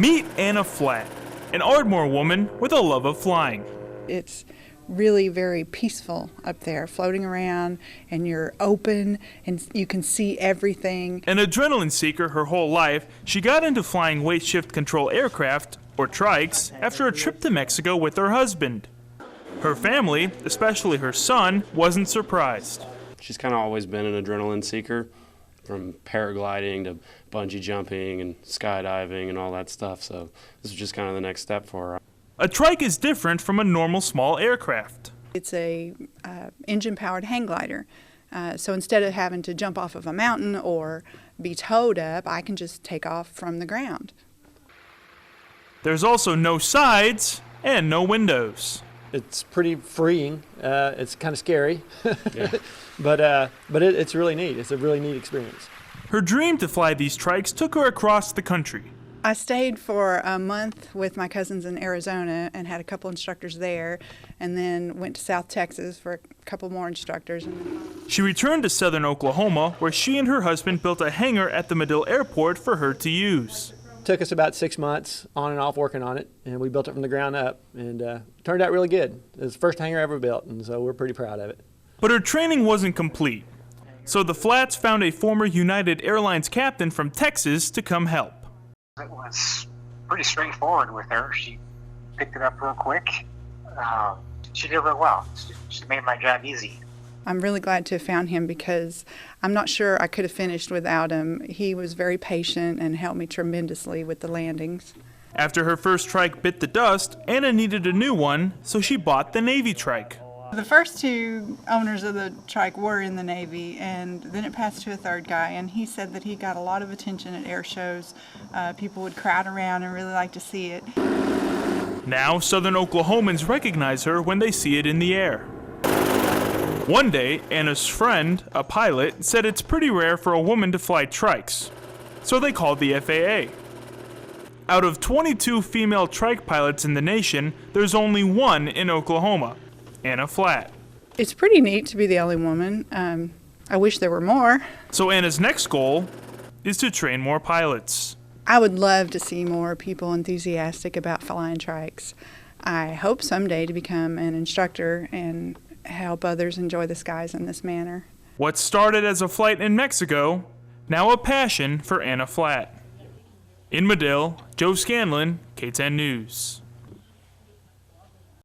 Meet Anna Flatt, an Ardmore woman with a love of flying. It's really very peaceful up there, floating around, and you're open and you can see everything. An adrenaline seeker her whole life, she got into flying weight shift control aircraft, or trikes, after a trip to Mexico with her husband. Her family, especially her son, wasn't surprised. She's kind of always been an adrenaline seeker, from paragliding to bungee jumping and skydiving and all that stuff, so this was just kind of the next step for her. A trike is different from a normal small aircraft. It's a engine-powered hang glider. So instead of having to jump off of a mountain or be towed up, I can just take off from the ground. There's also no sides and no windows. It's pretty freeing. It's kind of scary, Yeah. but it's really neat. It's a really neat experience. Her dream to fly these trikes took her across the country. I stayed for a month with my cousins in Arizona and had a couple instructors there, and then went to South Texas for a couple more instructors. She returned to southern Oklahoma, where she and her husband built a hangar at the Medill Airport for her to use. Took us about 6 months on and off working on it, and we built it from the ground up, and turned out really good. It was the first hangar ever built, and so we're pretty proud of it. But her training wasn't complete, so the Flatts found a former United Airlines captain from Texas to come help. It was pretty straightforward with her. She picked it up real quick. She did real well. She made my job easy. I'm really glad to have found him because I'm not sure I could have finished without him. He was very patient and helped me tremendously with the landings. After her first trike bit the dust, Anna needed a new one, so she bought the Navy trike. The first two owners of the trike were in the Navy, and then it passed to a third guy, and he said that he got a lot of attention at air shows. People would crowd around and really like to see it. Now, southern Oklahomans recognize her when they see it in the air. One day, Anna's friend, a pilot, said it's pretty rare for a woman to fly trikes, so they called the FAA. Out of 22 female trike pilots in the nation, there's only one in Oklahoma, Anna Flatt. It's pretty neat to be the only woman. I wish there were more. So Anna's next goal is to train more pilots. I would love to see more people enthusiastic about flying trikes. I hope someday to become an instructor and help others enjoy the skies in this manner. What started as a flight in Mexico, now a passion for Anna Flatt. In Medill, Joe Scanlon, K10 News.